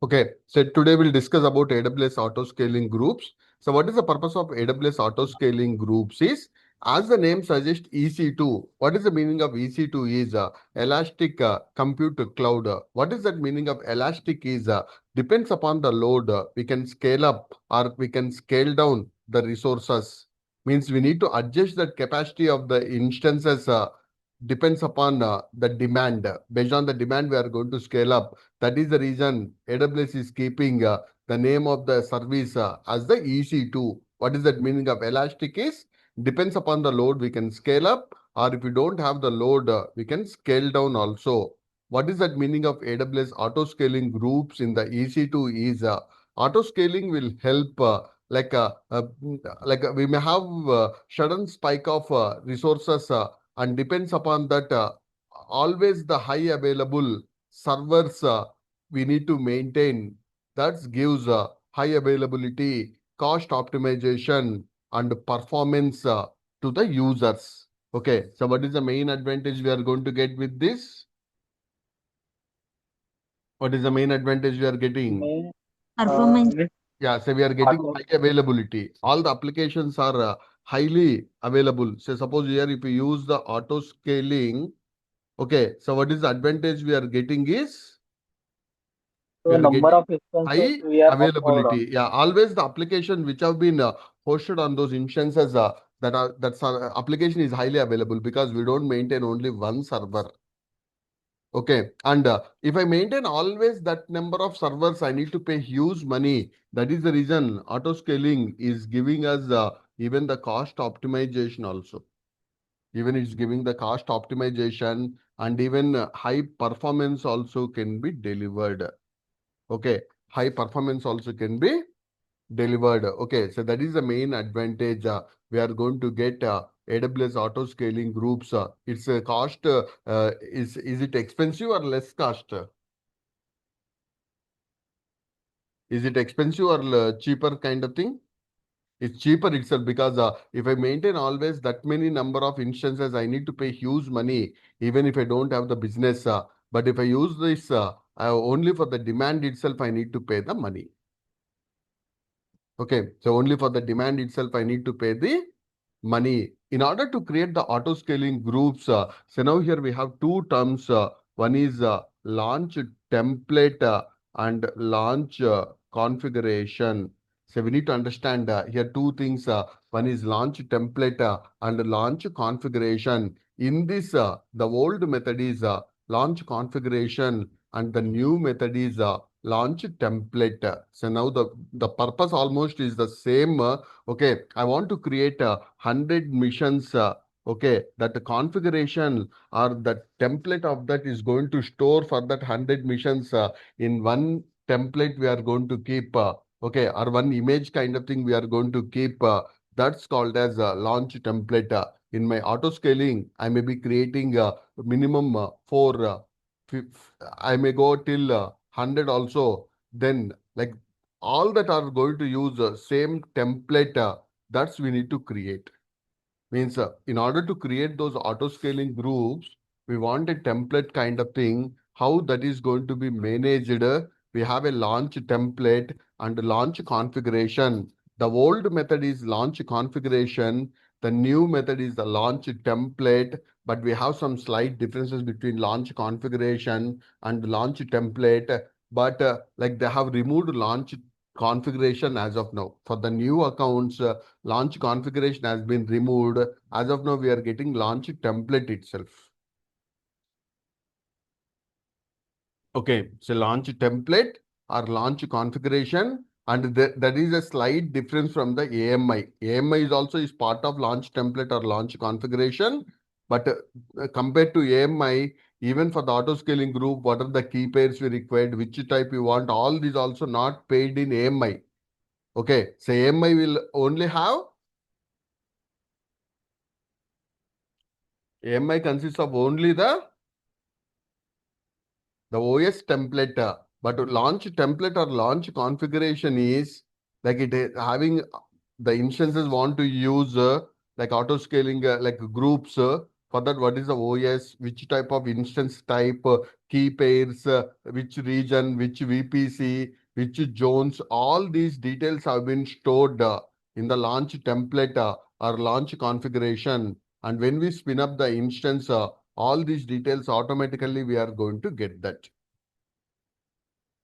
Okay, so today we'll discuss about AWS Autoscaling Groups. So what is the purpose of AWS Autoscaling Groups is, as the name suggests, EC2. What is the meaning of EC2 is Elastic Compute Cloud. What is that meaning of Elastic is depends upon the load. We can scale up or we can scale down the resources. Means we need to adjust the capacity of the instances depends upon the demand. Based on the demand, we are going to scale up. That is the reason AWS is keeping the name of the service as the EC2. What is that meaning of elastic is? Depends upon the load, we can scale up, or if we don't have the load, we can scale down also. What is that meaning of AWS auto scaling groups in the EC2 is auto scaling will help we may have sudden spike of resources and depends upon that always the high available servers we need to maintain. That gives high availability, cost optimization, and performance to the users. Okay, so what is the main advantage we are going to get with this? What is the main advantage we are getting? May Performance. with Yeah, so we are getting auto high availability. All the applications are highly available. So suppose here if you use the auto scaling, okay, so what is the advantage we are getting is we the are number getting of instances high we are much more. availability. Yeah, always the application which have been hosted on those instances application is highly available because we don't maintain only one server. Okay, and if I maintain always that number of servers, I need to pay huge money. That is the reason auto scaling is giving us even the cost optimization also. Even it's giving the cost optimization and even high performance also can be delivered. Okay, high performance also can be delivered. Okay, so that is the main advantage we are going to get AWS auto scaling groups. It's a cost. Is it expensive or less cost? Is it expensive or cheaper kind of thing? It's cheaper itself because if I maintain always that many number of instances, I need to pay huge money even if I don't have the business. But if I use this only for the demand itself, I need to pay the money. Okay, so only for the demand itself, I need to pay the money. In order to create the auto scaling groups, so now here we have two terms. One is launch template and launch configuration. So we need to understand here two things. One is launch template and launch configuration. In this, the old method is launch configuration and the new method is launch template. So now the purpose almost is the same. Okay, I want to create 100 missions. Okay, that the configuration or the template of that is going to store for that 100 missions in one template we are going to keep. Okay, or one image kind of thing we are going to keep. That's called as launch template. In my auto scaling, I may be creating minimum four. I may go till 100 also. Then like all that are going to use the same template that's we need to create. Means in order to create those auto scaling groups, we want a template kind of thing. How that is going to be managed? We have a launch template and launch configuration. The old method is launch configuration. The new method is the launch template. But we have some slight differences between launch configuration and launch template. But like they have removed launch configuration as of now. For the new accounts, launch configuration has been removed. As of now, we are getting launch template itself. Okay, so launch template or launch configuration, and that is a slight difference from the AMI. AMI is also is part of launch template or launch configuration, but compared to AMI, even for the auto scaling group, what are the key pairs we required, which type you want, all these also not paid in AMI. Okay, so AMI will only have AMI consists of only the OS template, but launch template or launch configuration is like it is having the instances want to use like auto scaling like groups. For that, what is the OS? Which type of instance type? key pairs, which region, which VPC, which zones, all these details have been stored in the launch template or launch configuration. And when we spin up the instance, all these details automatically we are going to get that.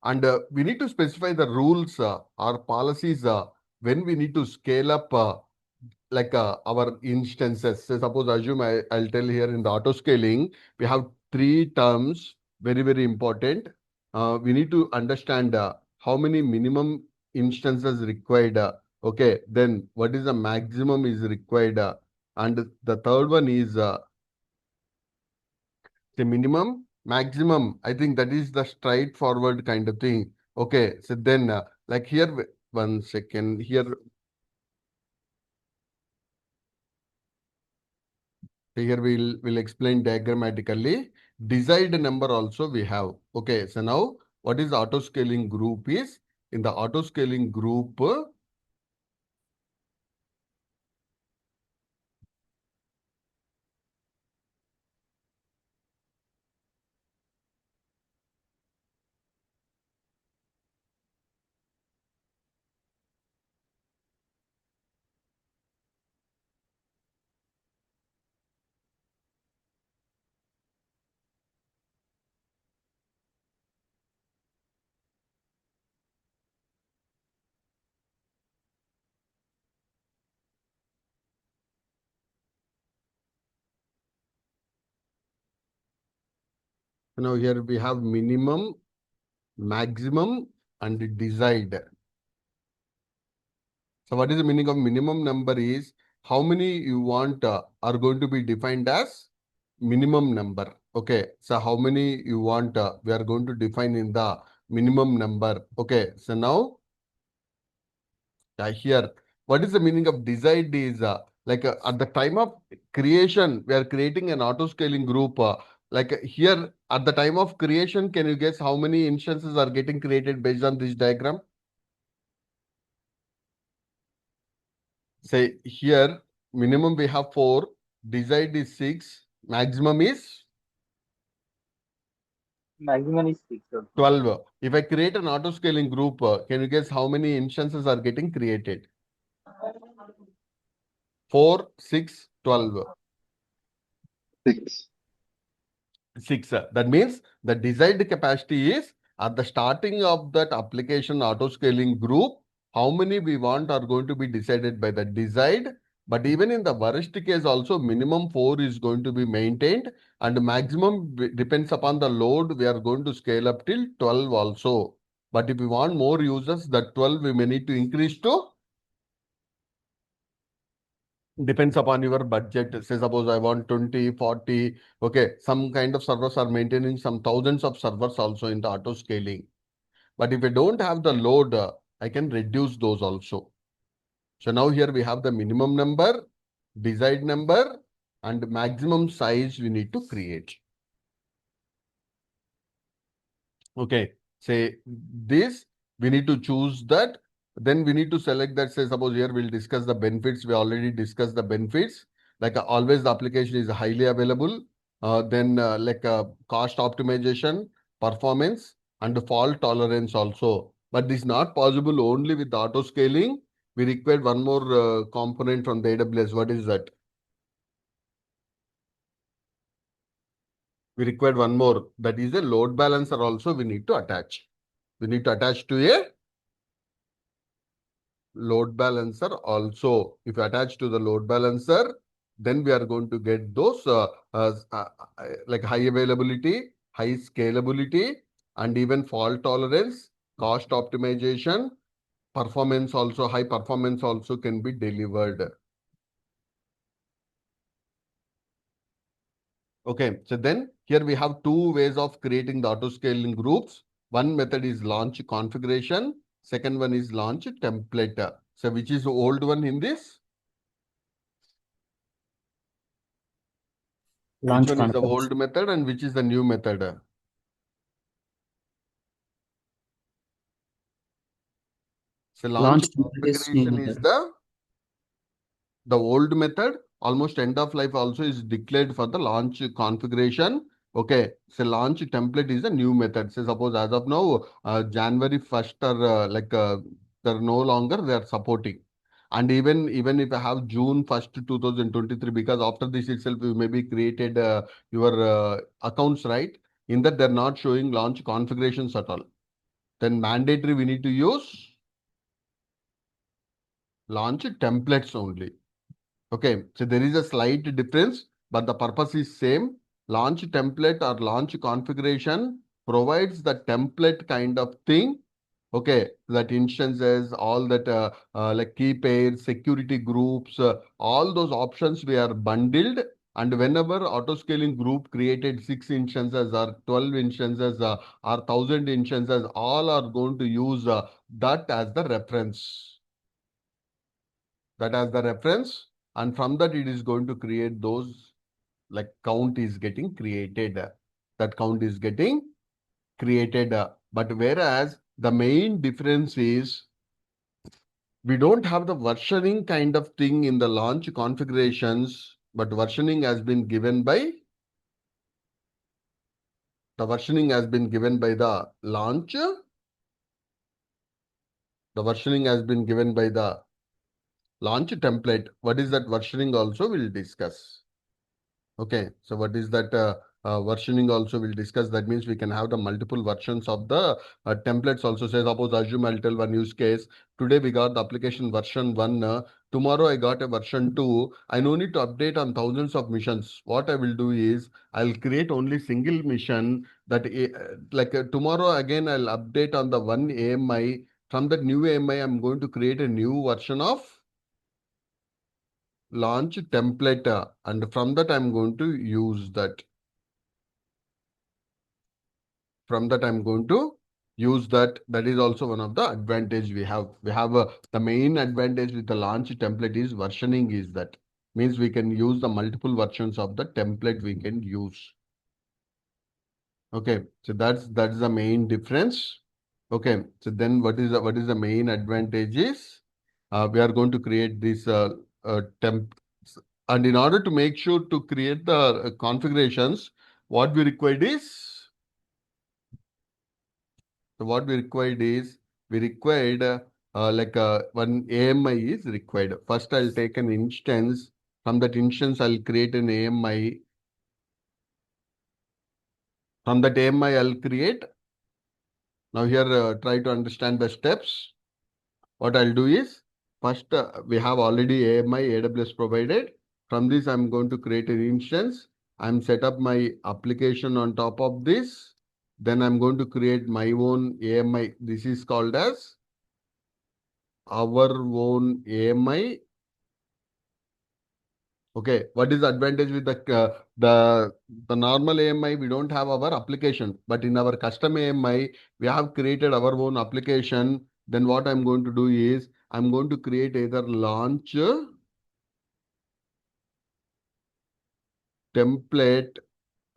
And we need to specify the rules or policies when we need to scale up our instances. So suppose assume I'll tell here in the auto scaling, we have three terms, very, very important. We need to understand how many minimum instances required. Okay, then what is the maximum is required. And the third one is the minimum, maximum. I think that is the straightforward kind of thing. Okay, so then like here, one second, here we'll explain diagrammatically. Desired number also we have. Okay, so now what is auto scaling group is? In the auto scaling group, now here we have minimum, maximum, and desired. So what is the meaning of minimum number is how many you want are going to be defined as minimum number. Okay, so how many you want we are going to define in the minimum number. Okay, so now here what is the meaning of desired is at the time of creation we are creating an auto scaling group. Here at the time of creation, can you guess how many instances are getting created based on this diagram? Say here minimum we have 4, desired is 6, maximum is Maximum is 6. 12. If I create an auto scaling group, can you guess how many instances are getting created? 4, 6, 12. 6. 6. That means the desired capacity is at the starting of that application auto scaling group, how many we want are going to be decided by the desired. But even in the worst case also minimum 4 is going to be maintained, and maximum depends upon the load. We are going to scale up till 12 also. But if we want more users, that 12 we may need to increase to, depends upon your budget. Say suppose I want 20, 40. Okay, some kind of servers are maintaining some thousands of servers also in the auto scaling. But if I don't have the load, I can reduce those also. So now here we have the minimum number, desired number, and maximum size we need to create. Okay, say this, we need to choose that. Then we need to select that. Say suppose here we'll discuss the benefits. We already discussed the benefits. Always the application is highly available. Cost optimization, performance, and fault tolerance also. But this is not possible only with the auto scaling. We require one more component from the AWS. What is that? We require one more. That is a load balancer also we need to attach. We need to attach to a load balancer also. If you attach to the load balancer, then we are going to get those like high availability, high scalability, and even fault tolerance, cost optimization, performance also, high performance also can be delivered. Okay, so then here we have two ways of creating the auto scaling groups. One method is launch configuration. Second one is launch template. So which is the old one in this? Launch Which one is the configuration. old method and which is the new method? So launch configuration is the old method. Almost end of life also is declared for the launch configuration. Okay, so launch template is a new method. Say suppose as of now, January 1st or they're no longer they are supporting. And even if I have June 1st, 2023, because after this itself you maybe created your accounts, right? In that they're not showing launch configurations at all. Then mandatory we need to use launch templates only. Okay, so there is a slight difference, but the purpose is same. Launch template or launch configuration provides the template kind of thing. Okay, that instances, all that like key pairs, security groups, all those options we are bundled. And whenever autoscaling group created 6 instances or 12 instances or 1,000 instances, all are going to use that as the reference. That as the reference, and from that it is going to create those like count is getting created. That count is getting created. But whereas the main difference is we don't have the versioning kind of thing in the launch configurations, but versioning has been given by the launch. The versioning has been given by the launch template. What is that versioning also we'll discuss. Okay, so what is that versioning also we'll discuss. That means we can have the multiple versions of the templates also. Say suppose assume I'll tell one use case. Today we got the application version 1. Tomorrow I got a version 2. I no need to update on thousands of missions. What I will do is I'll create only single mission that tomorrow again I'll update on the one AMI. From that new AMI I'm going to create a new version of launch template and from that I'm going to use that. That is also one of the advantage we have. The main advantage with the launch template is versioning is that means we can use the multiple versions of the template we can use. Okay, so that's the main difference. Okay, so then what is the main advantage is we are going to create this temp, and in order to make sure to create the configurations, what we required is what we required is we required one AMI is required. First, I'll take an instance. From that instance, I'll create an AMI. From that AMI, I'll create. Now here, try to understand the steps. What I'll do is first we have already AMI AWS provided. From this, I'm going to create an instance. I'm set up my application on top of this. Then I'm going to create my own AMI. This is called as our own AMI. Okay, what is the advantage with the normal AMI? We don't have our application, but in our custom AMI, we have created our own application. Then what I'm going to do is I'm going to create either launch template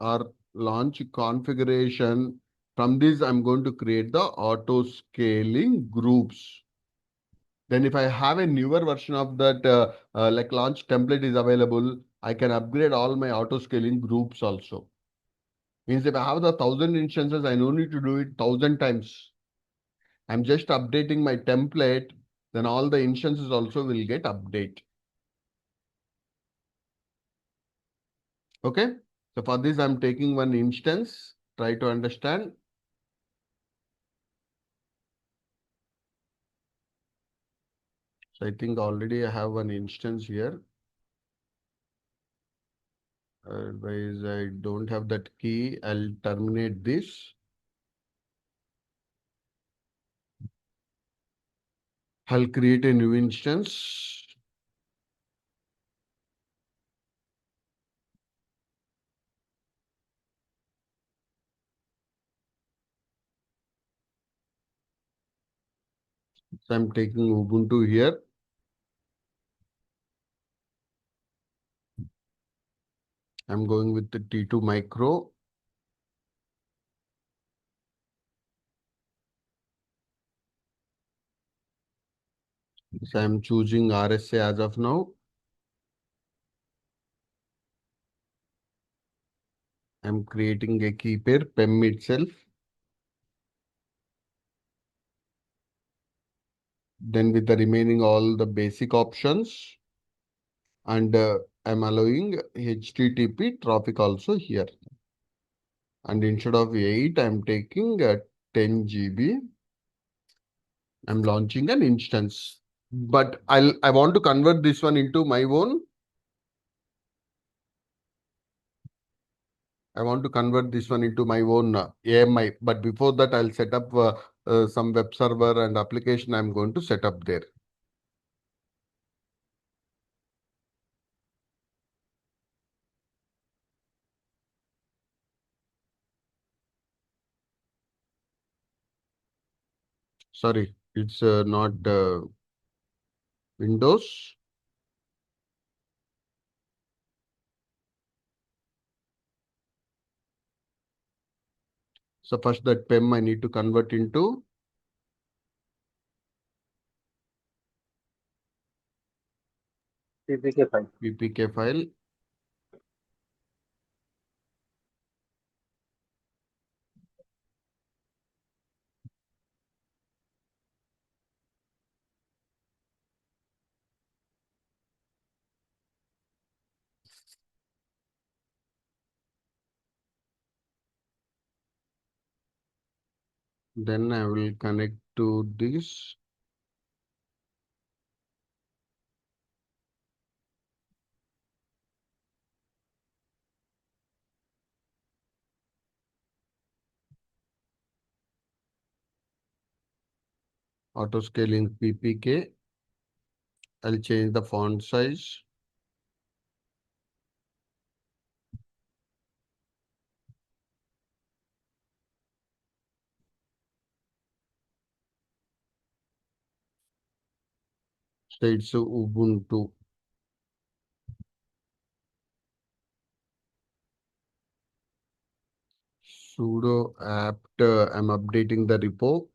or launch configuration. From this, I'm going to create the auto scaling groups. Then if I have a newer version of that like launch template is available, I can upgrade all my auto scaling groups also. Means if I have the 1,000 instances, I no need to do it 1,000 times. I'm just updating my template, then all the instances also will get update. Okay. So for this, I'm taking one instance, try to understand. So I think already I have one instance here. Otherwise, I don't have that key. I'll terminate this. I'll create a new instance. So I'm taking Ubuntu here. I'm going with the T2 micro. So I'm choosing RSA as of now. I'm creating a key pair, PEM itself. Then with the remaining all the basic options, and I'm allowing HTTP traffic also here. And instead of 8, I'm taking 10 GB. I'm launching an instance. But I want to convert this one into my own. I want to convert this one into my own AMI. But before that, I'll set up some web server and application I'm going to set up there. Sorry, it's not Windows. So first that PEM I need to convert into PPK file. PPK file. Then I will connect to this. Autoscaling PPK. I'll change the font size. So it's Ubuntu. Sudo apt. I'm updating the repo.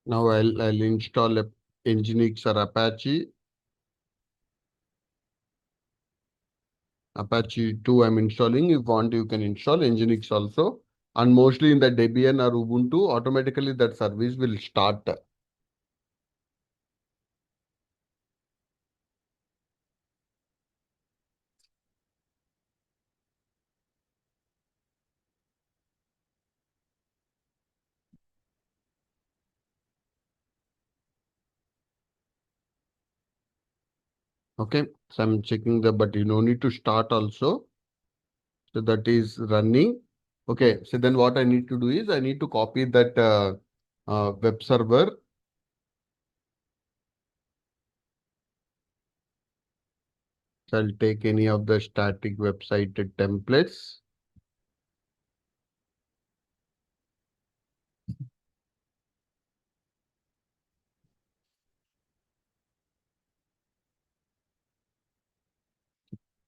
Now I'll install Nginx or Apache. Apache 2 I'm installing. If want, you can install Nginx also. And mostly in the Debian or Ubuntu, automatically that service will start. Okay, so I'm checking but you no need to start also. So that is running. Okay, so then what I need to do is I need to copy that web server. So I'll take any of the static website templates.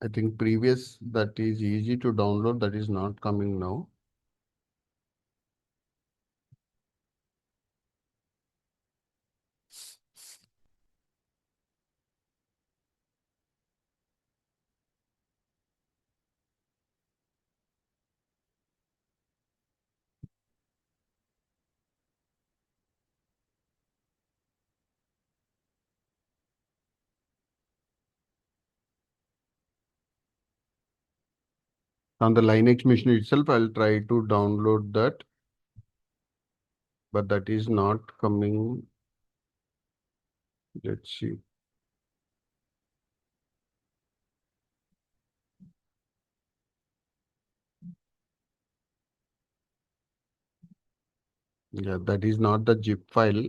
I think previous that is easy to download, that is not coming now. On the Linux machine itself, I'll try to download that, but that is not coming. Let's see. Yeah, that is not the zip file.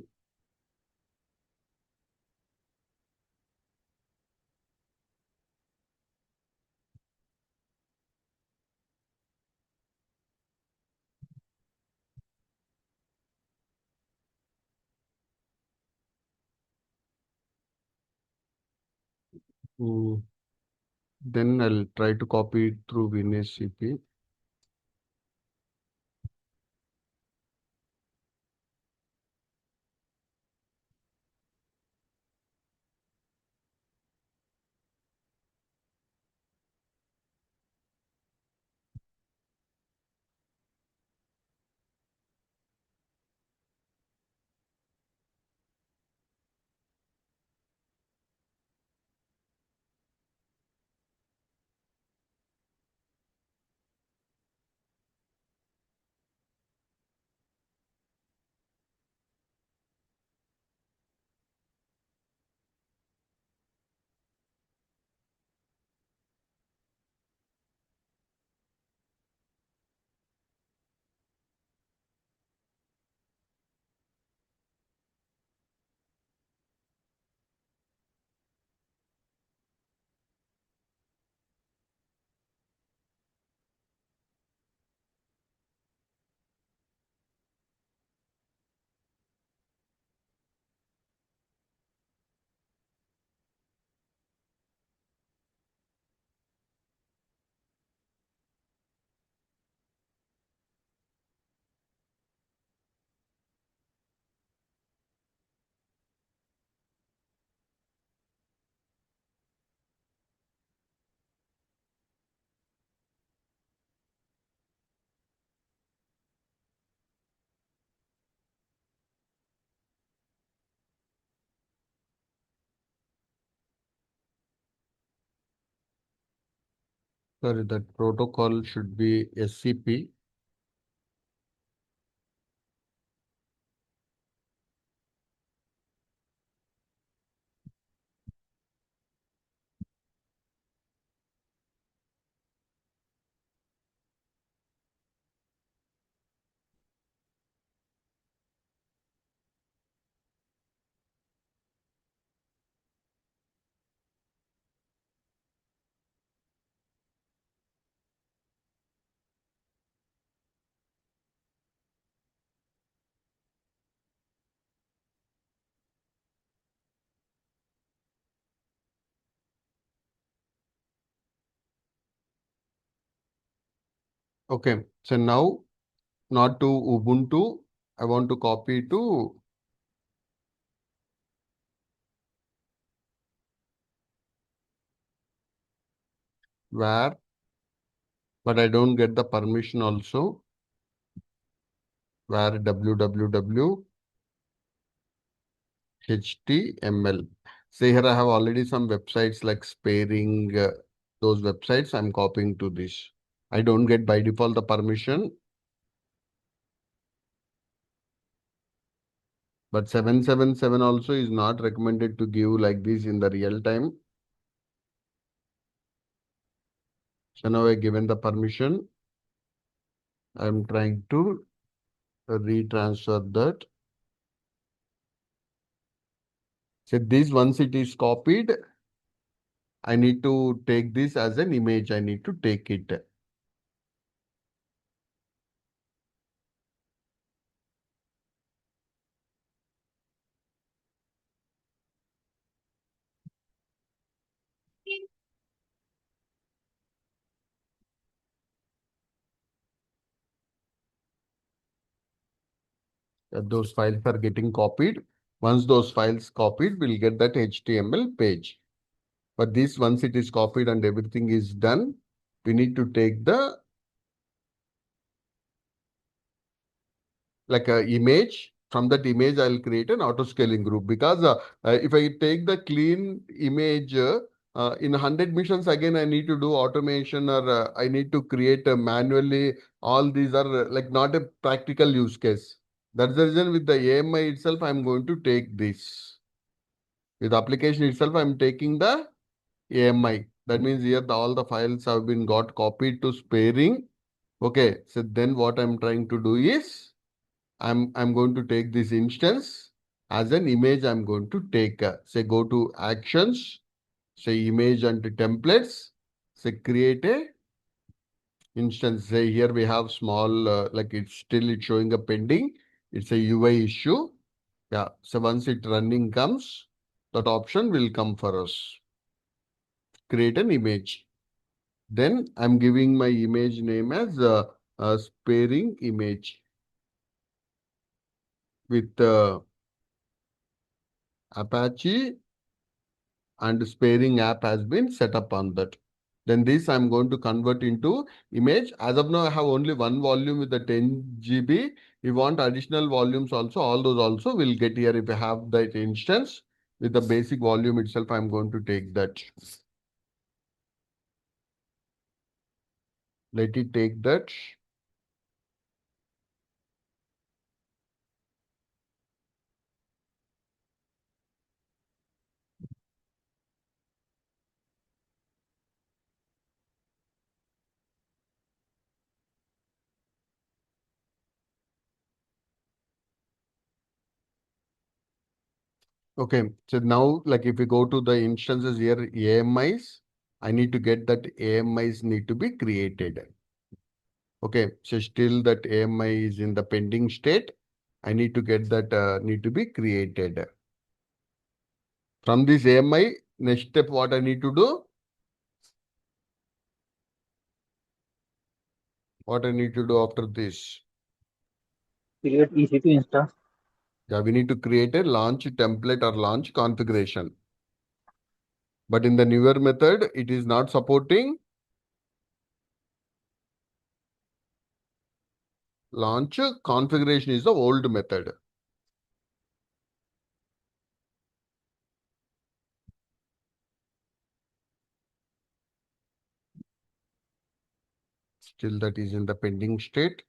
Then I'll try to copy it through WinSCP. Sorry, that protocol should be SCP. Okay, so now not to Ubuntu, I want to copy to where, but I don't get the permission also, where www HTML. Say here I have already some websites like sparing those websites. I'm copying to this. I don't get by default the permission, but 777 also is not recommended to give like this in the real time. So now I given the permission. I'm trying to retransfer that. So this once it is copied, I need to take this as an image. I need to take it. Those files are getting copied. Once those files copied, we'll get that HTML page. But this, once it is copied and everything is done, we need to take the like a image. From that image, I'll create an auto scaling group because if I take the clean image in 100 missions, again, I need to do automation or I need to create manually. All these are like not a practical use case. That's the reason with the AMI itself, I'm going to take this. With application itself, I'm taking the AMI. That means here all the files have been got copied to sparing. Okay, so then what I'm trying to do is I'm going to take this instance as an image. I'm going to take say go to actions, say image and templates, say create a instance. Say here we have small like it's showing a pending. It's a UI issue. Yeah. So once it running comes, that option will come for us. create an image. Then I'm giving my image name as a sparing image with Apache, and sparing app has been set up on that. Then this I'm going to convert into image. As of now, I have only one volume with the 10 GB. If you want additional volumes also, all those also will get here if I have that instance. With the basic volume itself, I'm going to take that. Let it take that. Okay, so now like if we go to the instances here, AMIs, I need to get that AMIs need to be created. Okay, so still that AMI is in the pending state. I need to get that need to be created. From this AMI, next step what I need to do? What I need to do after this? Create EC2 instance. Yeah, we need to create a launch template or launch configuration. But in the newer method, it is not supporting launch configuration is the old method. Still that is in the pending state.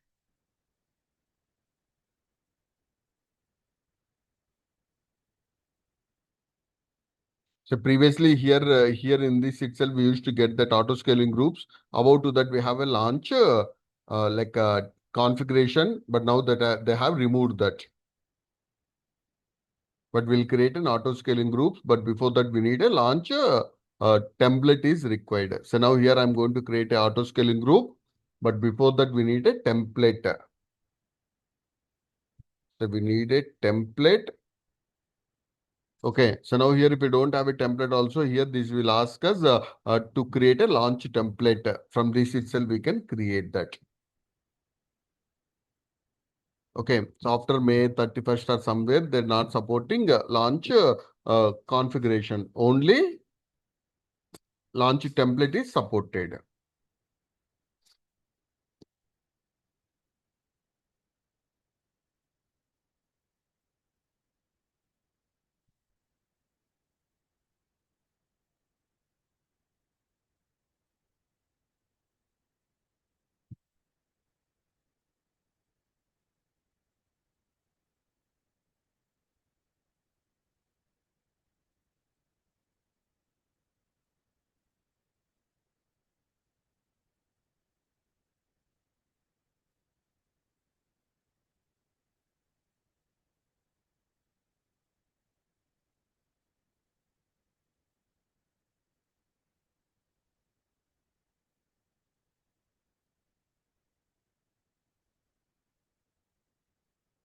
So previously here in this itself, we used to get that auto scaling groups. About to that, we have a launch like a configuration, but now that they have removed that. But we'll create an auto scaling groups. But before that, we need a launch template is required. So now here I'm going to create a auto scaling group. But before that, we need a template. So we need a template. Okay, so now here if we don't have a template also here, this will ask us to create a launch template. From this itself, we can create that. Okay, so after May 31st or somewhere, they're not supporting launch configuration. Only launch template is supported.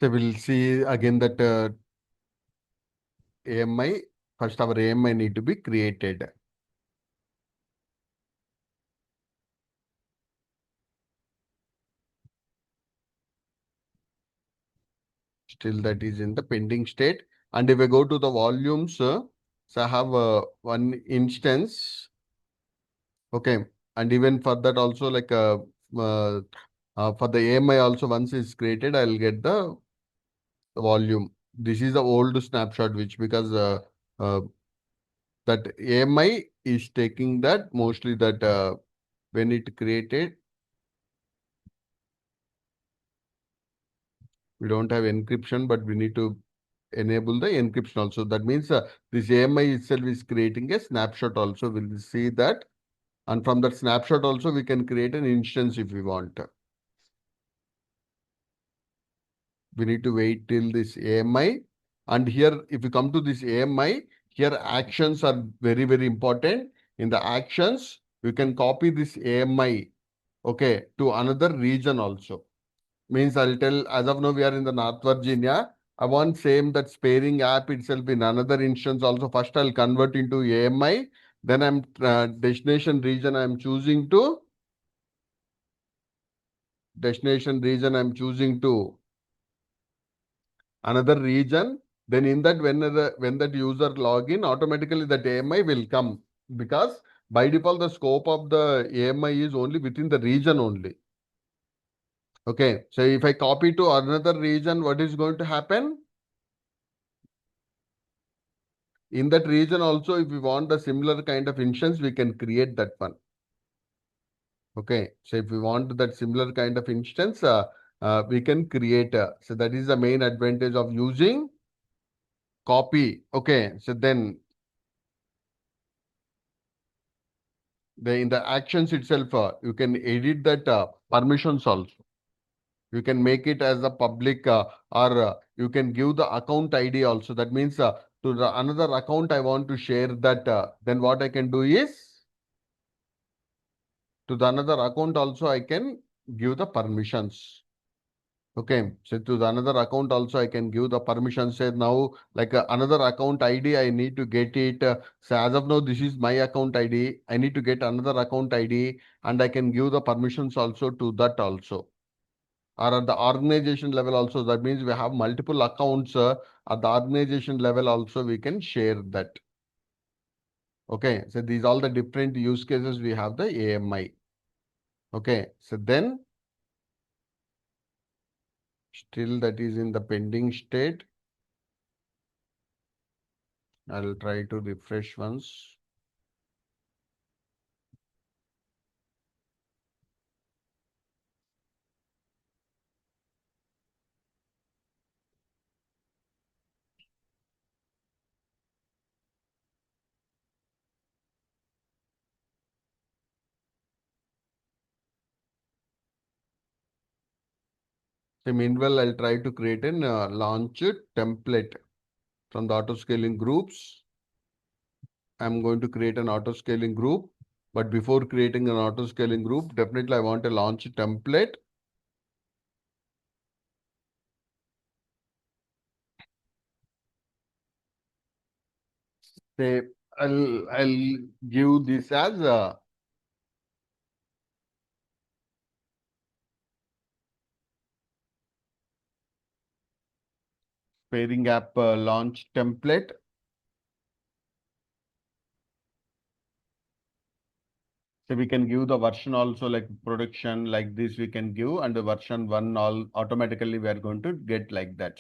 So we'll see again that AMI, first our AMI need to be created. Still that is in the pending state. And if I go to the volumes, so I have one instance. Okay. And even for that also like uh, for the AMI also once it's created, I'll get the volume. This is the old snapshot which because that AMI is taking that mostly that when it created, we don't have encryption, but we need to enable the encryption also. That means this AMI itself is creating a snapshot also. We'll see that. And from that snapshot also, we can create an instance if we want. We need to wait till this AMI. And here, if you come to this AMI, here actions are very, very important. In the actions, we can copy this AMI, okay, to another region also. Means I'll tell, as of now, we are in the North Virginia. I want same that sparing app itself in another instance also. First, I'll convert into AMI. Then I'm destination region I'm choosing to another region. Then in that when that user login, automatically that AMI will come, because by default the scope of the AMI is only within the region only. Okay, so if I copy to another region, what is going to happen? In that region also, if we want the similar kind of instance, we can create that one. Okay, so if we want that similar kind of instance, we can create. So that is the main advantage of using copy. Okay, so then in the actions itself, you can edit that permissions also. You can make it as a public, or you can give the account ID also. That means to the another account I want to share that. Then what I can do is to the another account also I can give the permissions. Okay, so to the another account also I can give the permission. Say now, like another account ID, I need to get it. So as of now, this is my account ID. I need to get another account ID, and I can give the permissions also to that also. Or at the organization level also, that means we have multiple accounts. At the organization level also, we can share that. Okay, so these all the different use cases we have the AMI. Okay, so then still that is in the pending state. I'll try to refresh once. So meanwhile, I'll try to create an launch template from the auto scaling groups. I'm going to create an auto scaling group, but before creating an auto scaling group, definitely I want a launch template. Say I'll give this as a pairing app launch template. So we can give the version also, like production like this we can give, and the version 1 all automatically we are going to get like that.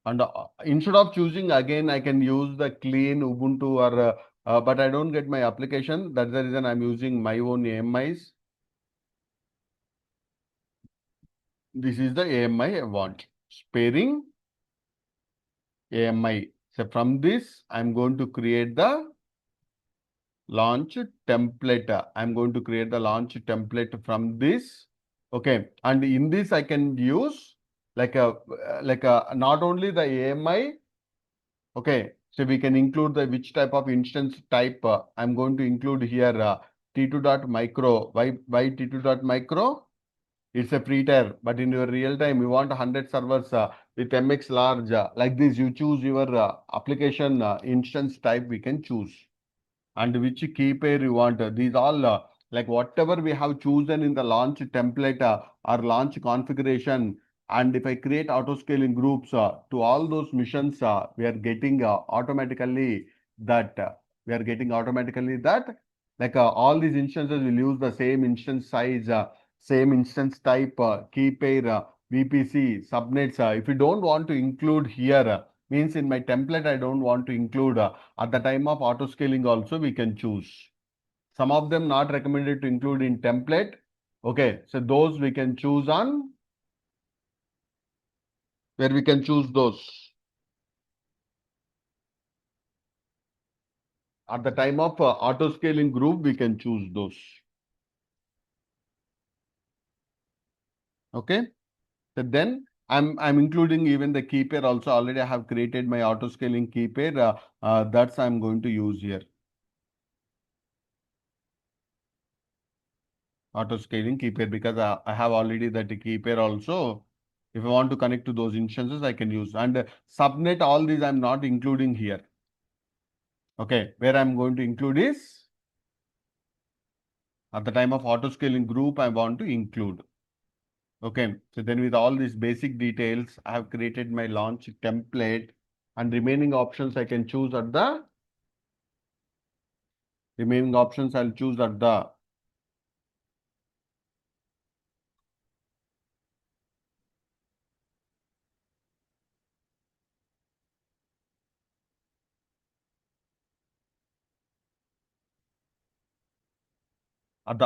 And instead of choosing again, I can use the clean Ubuntu, or but I don't get my application. That's the reason I'm using my own AMIs. This is the AMI I want. Pairing AMI. So from this, I'm going to create the launch template. I'm going to create the launch template from this. Okay, and in this I can use like a not only the AMI. Okay, so we can include the which type of instance type. I'm going to include here T2.micro. Why T2.micro? It's a free tier, but in your real time, you want 100 servers with MX large. Like this, you choose your application instance type, we can choose. And which key pair you want. These all, like whatever we have chosen in the launch template or launch configuration. And if I create auto scaling groups to all those missions, we are getting automatically that. We are getting automatically that. Like all these instances will use the same instance size, same instance type, key pair, VPC, subnets. If you don't want to include here, means in my template, I don't want to include. At the time of auto scaling also we can choose. Some of them not recommended to include in template. Okay, so those we can choose on where we can choose those. At the time of auto scaling group, we can choose those. Okay, so then I'm including even the key pair also. Already I have created my auto scaling key pair. That's I'm going to use here. Auto scaling key pair, because I have already that key pair also. If I want to connect to those instances, I can use. And subnet, all these I'm not including here. Okay, where I'm going to include is at the time of auto scaling group, I want to include. Okay, so then with all these basic details, I have created my launch template and remaining options I can choose at the remaining options I'll choose at the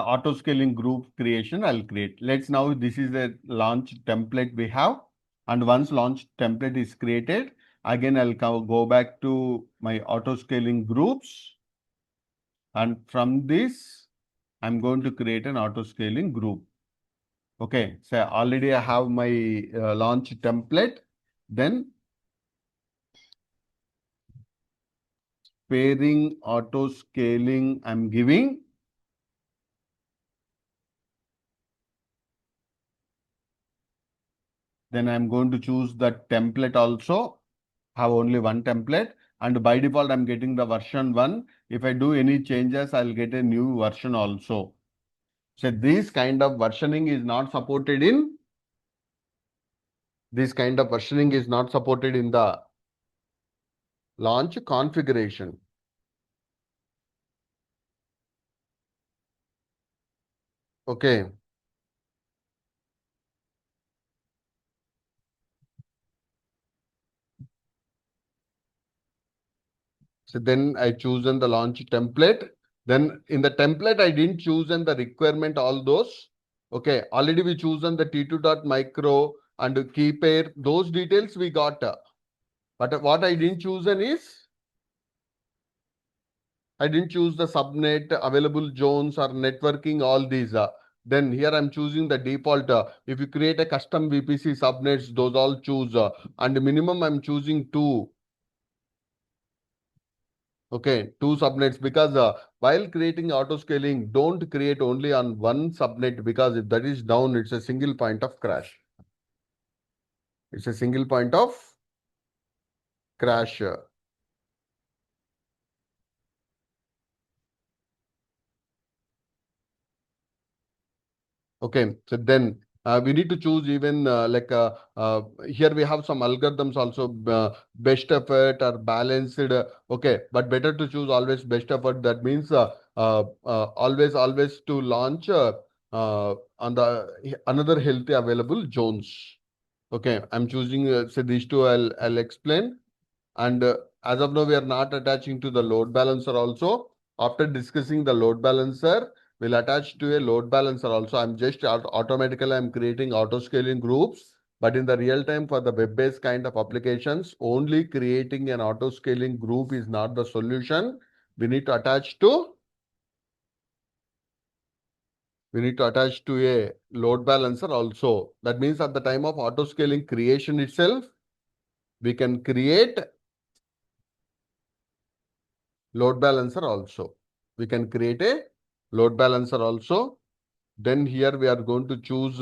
auto scaling group creation I'll create. Let's now this is a launch template we have, and once launch template is created, again I'll go back to my auto scaling groups, and from this I'm going to create an auto scaling group. Okay, so already I have my launch template. Then pairing auto scaling I'm giving. Then I'm going to choose the template also. Have only one template, and by default I'm getting the version 1. If I do any changes, I'll get a new version also. So this kind of versioning is not supported in the launch configuration. Okay. So then I chosen the launch template. Then in the template, I didn't choose the requirement, all those. Okay, already we chosen the T2.micro and key pair. Those details we got. But what I didn't choose is, I didn't choose the subnet, available zones or networking, all these. Then here I'm choosing the default. If you create a custom VPC subnets, those all choose. And minimum I'm choosing 2. Okay, 2 subnets, because while creating auto scaling, don't create only on one subnet, because if that is down, it's a single point of crash. It's a single point of crash. Okay, so then we need to choose even here we have some algorithms also, best effort or balanced. Okay, but better to choose always best effort. That means always to launch on the another healthy available zones. Okay, I'm choosing say these two. I'll explain. And as of now, we are not attaching to the load balancer also. After discussing the load balancer, we'll attach to a load balancer also. I'm just automatically I'm creating auto scaling groups. But in the real time for the web-based kind of applications, only creating an auto scaling group is not the solution. We need to attach to a load balancer also. That means at the time of auto scaling creation itself, we can create load balancer also. We can create a load balancer also. Then here we are going to choose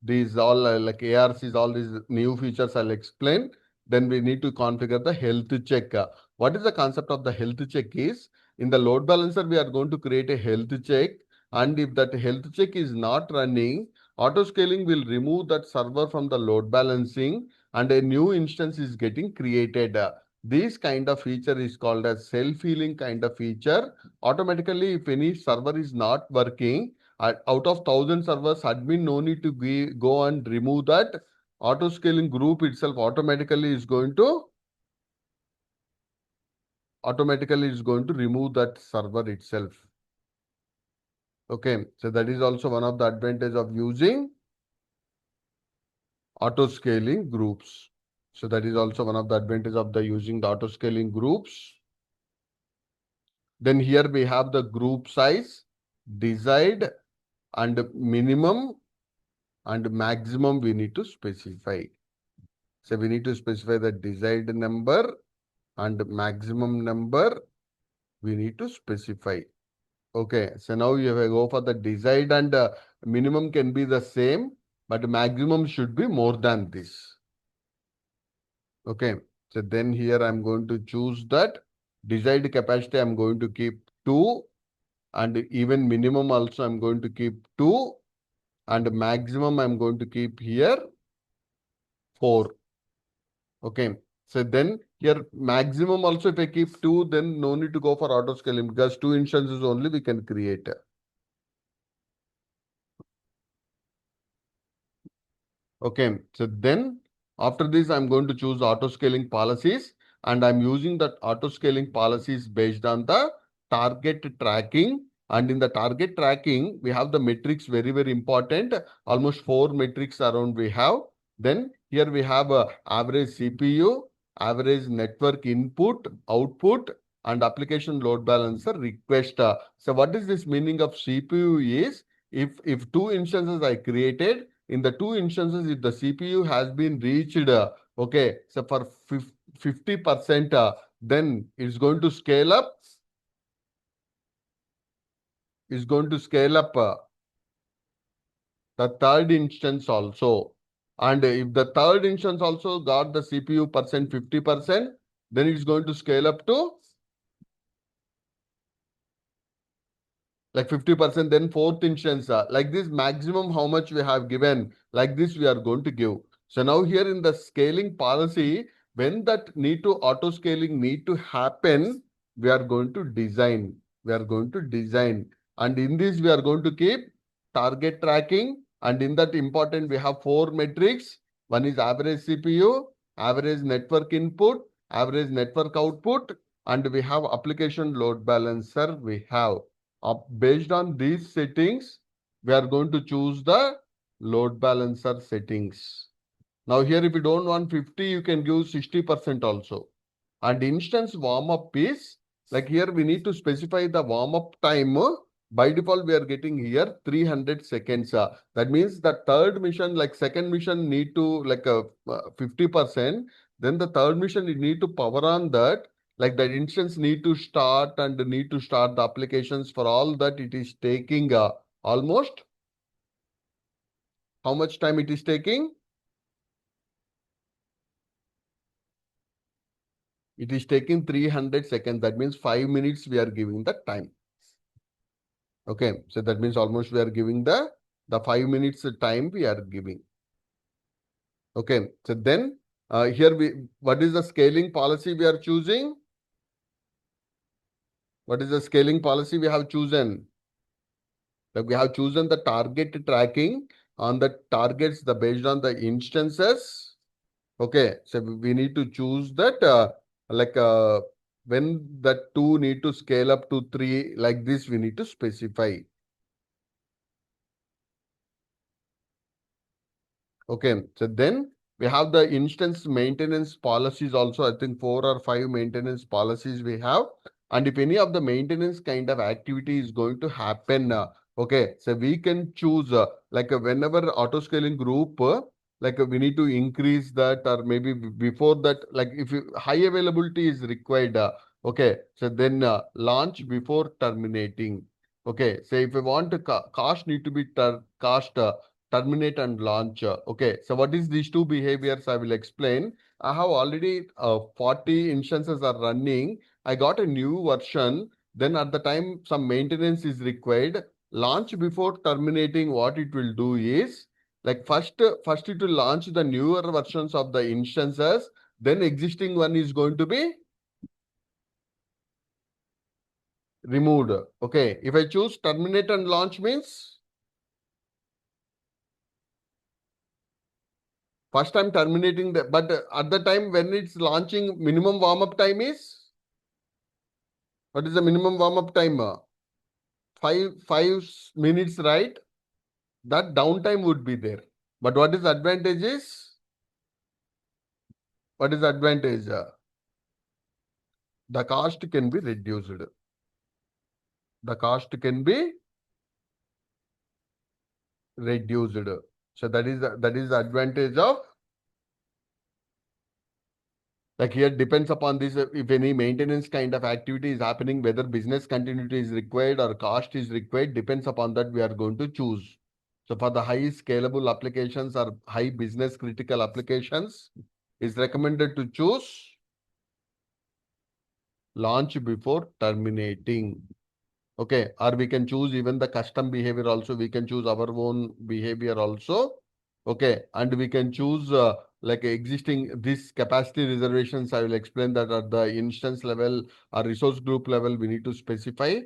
these all like ARCs, all these new features I'll explain. Then we need to configure the health check. What is the concept of the health check is, in the load balancer, we are going to create a health check. And if that health check is not running, auto scaling will remove that server from the load balancing and a new instance is getting created. This kind of feature is called as self-healing kind of feature. Automatically, if any server is not working, out of 1,000 servers, admin no need to go and remove that. Auto scaling group itself automatically is going to remove that server itself. Okay, so that is also one of the advantage of using auto scaling groups. So that is also one of the advantage of the using the auto scaling groups. Then here we have the group size, desired and minimum and maximum we need to specify. So we need to specify the desired number and maximum number we need to specify. Okay, so now you have to go for the desired, and minimum can be the same, but maximum should be more than this. Okay, So then here I'm going to choose that desired capacity. I'm going to keep 2, and even minimum also I'm going to keep 2, and maximum I'm going to keep here 4. Okay. So then here maximum also if I keep 2, then no need to go for auto scaling because 2 instances only we can create. Okay. So then after this, I'm going to choose auto scaling policies, and I'm using that auto scaling policies based on the target tracking. And in the target tracking, we have the metrics very, very important. Almost 4 metrics around we have. Then here we have average CPU, average network input, output, and application load balancer request. So what is this meaning of CPU is if 2 instances I created, in the 2 instances, if the CPU has been reached, okay, so for 50%, then it's going to scale up. It's going to scale up the third instance also. And if the third instance also got the CPU percent 50%, then it's going to scale up to like 50%, then fourth instance, like this maximum how much we have given, like this we are going to give. So now here in the scaling policy, when that need to auto scaling need to happen, we are going to design. We are going to design. And in this, we are going to keep target tracking. And in that important, we have 4 metrics. One is average CPU, average network input, average network output, and we have application load balancer we have. Based on these settings, we are going to choose the load balancer settings. Now here, if you don't want 50, you can give 60% also. And instance warm-up is, like here we need to specify the warm-up time. By default, we are getting here 300 seconds. That means the third mission, like second mission need to like 50%. Then the third mission, you need to power on that. Like that instance need to start and need to start the applications. For all that, it is taking almost how much time it is taking? It is taking 300 seconds. That means 5 minutes we are giving the time. Okay, so that means almost we are giving the 5 minutes time we are giving. Okay, so then here what is the scaling policy we are choosing? What is the scaling policy we have chosen? Like we have chosen the target tracking on the targets based on the instances. Okay, so we need to choose that when the 2 need to scale up to 3, like this we need to specify. Okay, so then we have the instance maintenance policies also. I think 4 or 5 maintenance policies we have. And if any of the maintenance kind of activity is going to happen, okay, so we can choose whenever auto scaling group, we need to increase that, or maybe before that, like if high availability is required, okay, so then launch before terminating. Okay, so if we want to cost need to be cost. Terminate and launch. Okay, so what is these 2 behaviors? I will explain. I have already 40 instances are running. I got a new version. Then at the time some maintenance is required. Launch before terminating, what it will do is like first it will launch the newer versions of the instances. Then existing one is going to be removed. Okay, if I choose terminate and launch means first I'm terminating the, but at the time when it's launching, minimum warm-up time is, what is the minimum warm-up time? 5 minutes, right? That downtime would be there. But what is the advantage is? What is the advantage? The cost can be reduced. The cost can be reduced. So that is the advantage of, like here depends upon this, if any maintenance kind of activity is happening, whether business continuity is required or cost is required, depends upon that we are going to choose. So for the high scalable applications or high business critical applications, is recommended to choose launch before terminating. Okay, or we can choose even the custom behavior also. We can choose our own behavior also. Okay, and we can choose like existing this capacity reservations. I will explain that at the instance level or resource group level, we need to specify.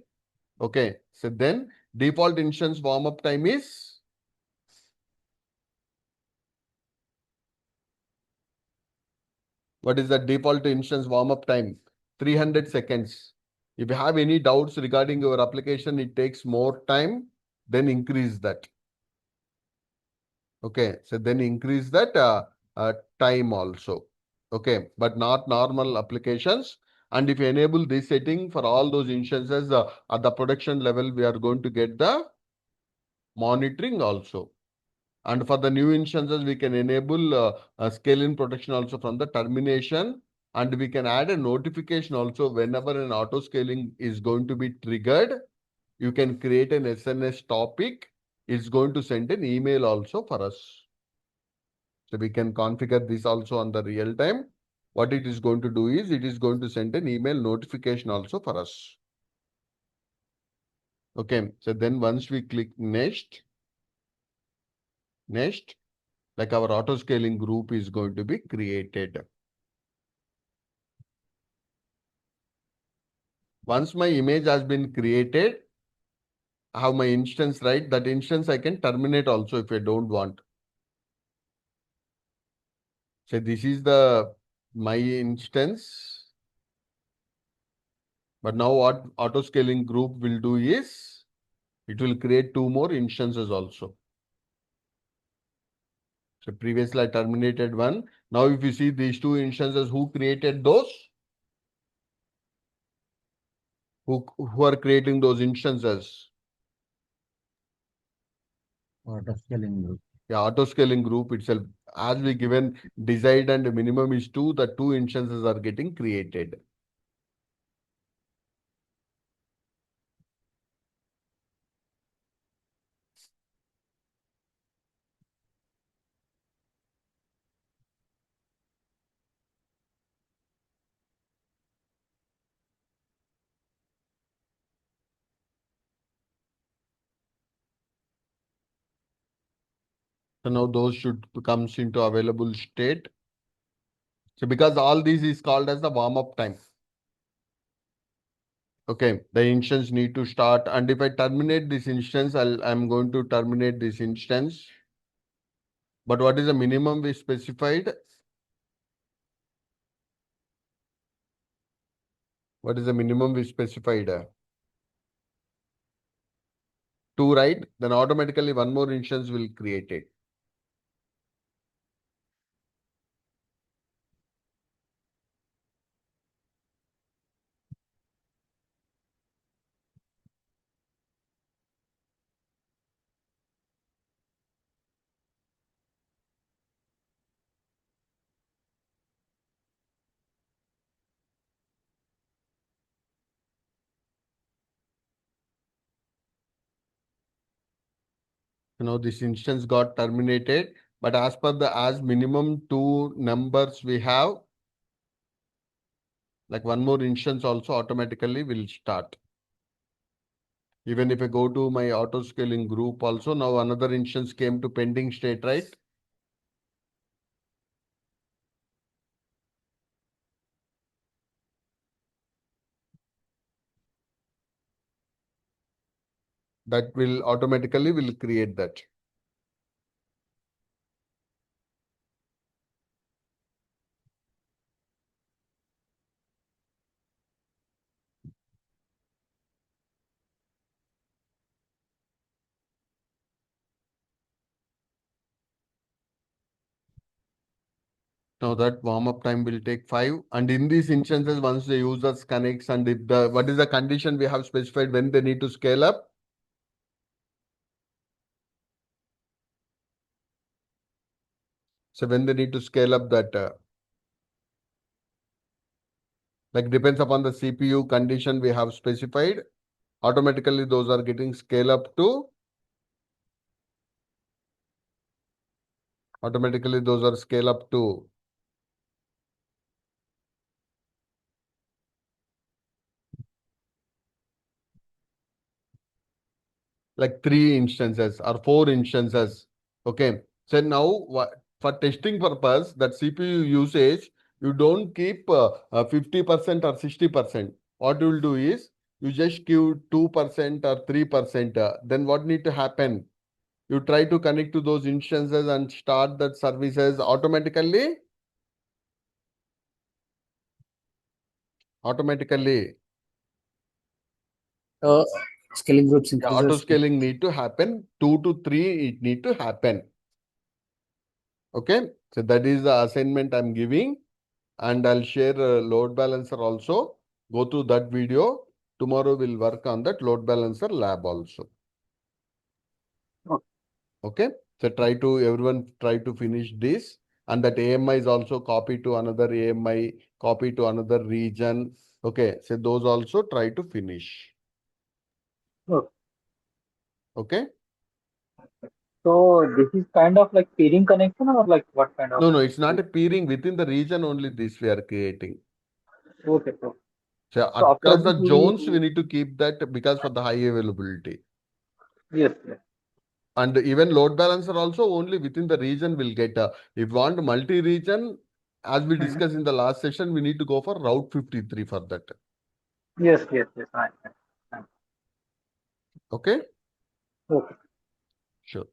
Okay, so then default instance warm up time is what is the default instance warm up time? 300 seconds. If you have any doubts regarding your application, it takes more time, then increase that. Okay, so then increase that time also. Okay, but not normal applications. And if you enable this setting for all those instances at the production level, we are going to get the monitoring also. And for the new instances, we can enable scaling protection also from the termination. And we can add a notification also whenever an auto scaling is going to be triggered. You can create an SNS topic. It's going to send an email also for us. So we can configure this also on the real time. What it is going to do is it is going to send an email notification also for us. Okay. So then once we click next, like our auto scaling group is going to be created. Once my image has been created, I have my instance, right? That instance I can terminate also if I don't want. So this is the my instance. But now what auto scaling group will do is it will create 2 more instances also. So previously I terminated one. Now if you see these 2 instances, who created those? Who are creating those instances? Autoscaling group. Yeah, auto scaling group itself. As we given desired and minimum is 2, the 2 instances are getting created. So now those should comes into available state. So because all this is called as the warm up time. Okay, the instance need to start, and if I terminate this instance, I'm going to terminate this instance. But what is the minimum we specified? What is the minimum we specified? 2, right? Then automatically one more instance will create it. This instance got terminated, but as per the as minimum 2 numbers we have, like one more instance also automatically will start. Even if I go to my auto scaling group also, now another instance came to pending state, right? That will automatically will create that. Now that warm up time will take 5. And in these instances, once the users connects and if the what is the condition we have specified when they need to scale up? So when they need to scale up that like depends upon the CPU condition we have specified. Automatically those are getting scale up to automatically those are scale up to like 3 instances or 4 instances. Okay. So now for testing purpose, that CPU usage, you don't keep 50% or 60%. What you will do is you just give 2% or 3%. Then what need to happen? You try to connect to those instances and start that services automatically. Automatically. Scaling groups Yeah, increases. auto scaling need to happen. 2 to 3, it need to happen. Okay. So that is the assignment I'm giving. And I'll share a load balancer also. Go to that video. Tomorrow we'll work on that load balancer lab also. Okay. Okay. So everyone try to finish this. And that AMI is also copy to another AMI, copy to another region. Okay. So those also try to finish. Okay. Okay. So this is kind of like peering connection or like what kind of? No, it's not a peering within the region only this we are creating. Okay. So, So so after across the this zones, we need to keep that because for the high availability. yes, yes. And even load balancer also only within the region will get. If you want multi-region, as we discussed in the last session, we need to go for Route 53 for that. Yes, yes, yes. Fine. Okay? Okay. Sure.